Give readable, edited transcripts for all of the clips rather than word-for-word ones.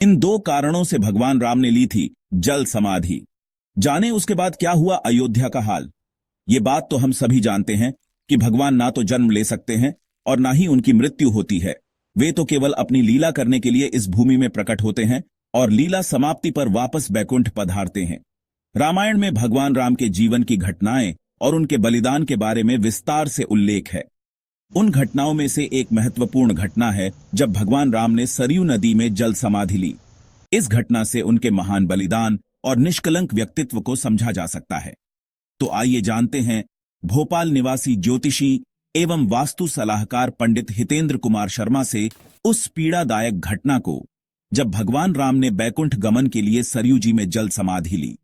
इन दो कारणों से भगवान राम ने ली थी जल समाधि। जाने उसके बाद क्या हुआ अयोध्या का हाल। ये बात तो हम सभी जानते हैं कि भगवान ना तो जन्म ले सकते हैं और ना ही उनकी मृत्यु होती है। वे तो केवल अपनी लीला करने के लिए इस भूमि में प्रकट होते हैं और लीला समाप्ति पर वापस बैकुंठ पधारते हैं। रामायण में भगवान राम के जीवन की घटनाएं और उनके बलिदान के बारे में विस्तार से उल्लेख है। उन घटनाओं में से एक महत्वपूर्ण घटना है जब भगवान राम ने सरयू नदी में जल समाधि ली। इस घटना से उनके महान बलिदान और निष्कलंक व्यक्तित्व को समझा जा सकता है। तो आइए जानते हैं भोपाल निवासी ज्योतिषी एवं वास्तु सलाहकार पंडित हितेंद्र कुमार शर्मा से उस पीड़ादायक घटना को जब भगवान राम ने बैकुंठ गमन के लिए सरयू जी में जल समाधि ली।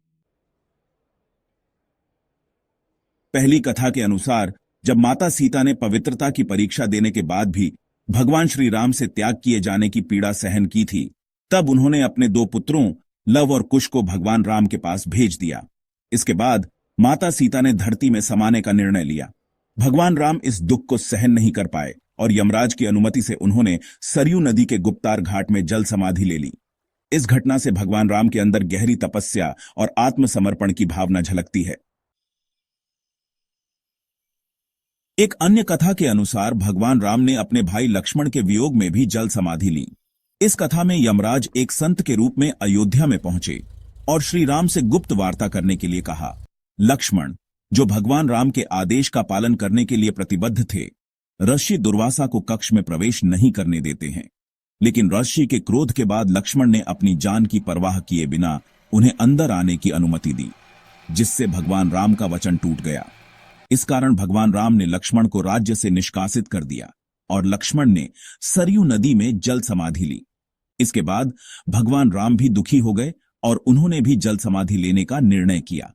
पहली कथा के अनुसार जब माता सीता ने पवित्रता की परीक्षा देने के बाद भी भगवान श्री राम से त्याग किए जाने की पीड़ा सहन की थी, तब उन्होंने अपने दो पुत्रों लव और कुश को भगवान राम के पास भेज दिया। इसके बाद माता सीता ने धरती में समाने का निर्णय लिया। भगवान राम इस दुख को सहन नहीं कर पाए और यमराज की अनुमति से उन्होंने सरयू नदी के गुप्तार घाट में जल समाधि ले ली। इस घटना से भगवान राम के अंदर गहरी तपस्या और आत्मसमर्पण की भावना झलकती है। एक अन्य कथा के अनुसार भगवान राम ने अपने भाई लक्ष्मण के वियोग में भी जल समाधि ली। इस कथा में यमराज एक संत के रूप में अयोध्या में पहुंचे और श्री राम से गुप्त वार्ता करने के लिए कहा। लक्ष्मण, जो भगवान राम के आदेश का पालन करने के लिए प्रतिबद्ध थे, ऋषि दुर्वासा को कक्ष में प्रवेश नहीं करने देते हैं, लेकिन ऋषि के क्रोध के बाद लक्ष्मण ने अपनी जान की परवाह किए बिना उन्हें अंदर आने की अनुमति दी, जिससे भगवान राम का वचन टूट गया। इस कारण भगवान राम ने लक्ष्मण को राज्य से निष्कासित कर दिया और लक्ष्मण ने सरयू नदी में जल समाधि ली। इसके बाद भगवान राम भी दुखी हो गए और उन्होंने भी जल समाधि लेने का निर्णय किया।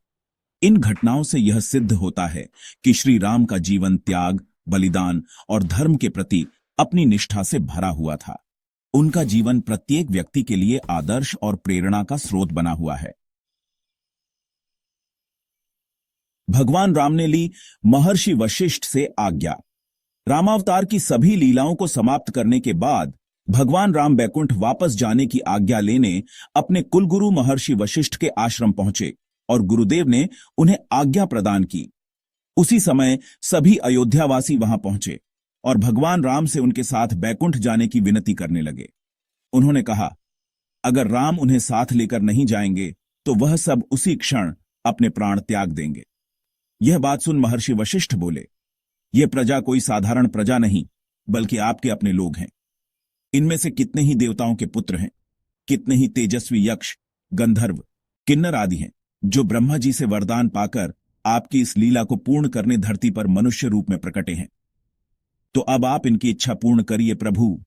इन घटनाओं से यह सिद्ध होता है कि श्री राम का जीवन त्याग, बलिदान और धर्म के प्रति अपनी निष्ठा से भरा हुआ था। उनका जीवन प्रत्येक व्यक्ति के लिए आदर्श और प्रेरणा का स्रोत बना हुआ है। भगवान राम ने ली महर्षि वशिष्ठ से आज्ञा। रामावतार की सभी लीलाओं को समाप्त करने के बाद भगवान राम बैकुंठ वापस जाने की आज्ञा लेने अपने कुलगुरु महर्षि वशिष्ठ के आश्रम पहुंचे और गुरुदेव ने उन्हें आज्ञा प्रदान की। उसी समय सभी अयोध्यावासी वहां पहुंचे और भगवान राम से उनके साथ बैकुंठ जाने की विनती करने लगे। उन्होंने कहा, अगर राम उन्हें साथ लेकर नहीं जाएंगे तो वह सब उसी क्षण अपने प्राण त्याग देंगे। यह बात सुन महर्षि वशिष्ठ बोले, यह प्रजा कोई साधारण प्रजा नहीं, बल्कि आपके अपने लोग हैं। इनमें से कितने ही देवताओं के पुत्र हैं, कितने ही तेजस्वी यक्ष, गंधर्व, किन्नर आदि हैं, जो ब्रह्मा जी से वरदान पाकर आपकी इस लीला को पूर्ण करने धरती पर मनुष्य रूप में प्रकटे हैं। तो अब आप इनकी इच्छा पूर्ण करिए प्रभु।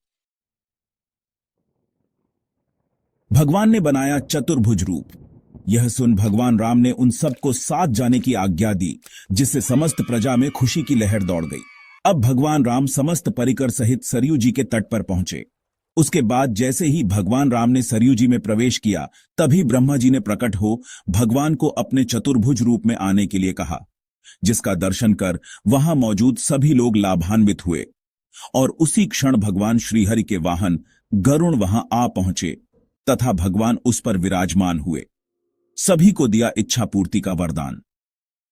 भगवान ने बनाया चतुर्भुज रूप। यह सुन भगवान राम ने उन सबको साथ जाने की आज्ञा दी, जिससे समस्त प्रजा में खुशी की लहर दौड़ गई। अब भगवान राम समस्त परिकर सहित सरयू जी के तट पर पहुंचे। उसके बाद जैसे ही भगवान राम ने सरयू जी में प्रवेश किया, तभी ब्रह्मा जी ने प्रकट हो भगवान को अपने चतुर्भुज रूप में आने के लिए कहा, जिसका दर्शन कर वहां मौजूद सभी लोग लाभान्वित हुए और उसी क्षण भगवान श्रीहरि के वाहन गरुण वहां आ पहुंचे तथा भगवान उस पर विराजमान हुए। सभी को दिया इच्छा पूर्ति का वरदान।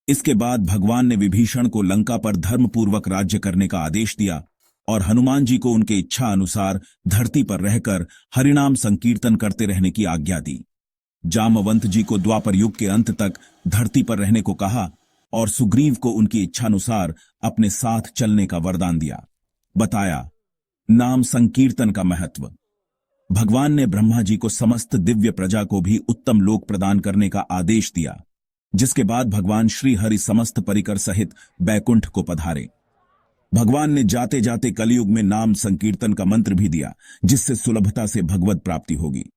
इसके बाद भगवान ने विभीषण को लंका पर धर्मपूर्वक राज्य करने का आदेश दिया और हनुमान जी को उनके इच्छा अनुसार धरती पर रहकर हरिनाम संकीर्तन करते रहने की आज्ञा दी। जामवंत जी को द्वापर युग के अंत तक धरती पर रहने को कहा और सुग्रीव को उनकी इच्छानुसार अपने साथ चलने का वरदान दिया। बताया नाम संकीर्तन का महत्व। भगवान ने ब्रह्मा जी को समस्त दिव्य प्रजा को भी उत्तम लोक प्रदान करने का आदेश दिया, जिसके बाद भगवान श्री हरि समस्त परिकर सहित बैकुंठ को पधारे। भगवान ने जाते जाते कलयुग में नाम संकीर्तन का मंत्र भी दिया, जिससे सुलभता से भगवत प्राप्ति होगी।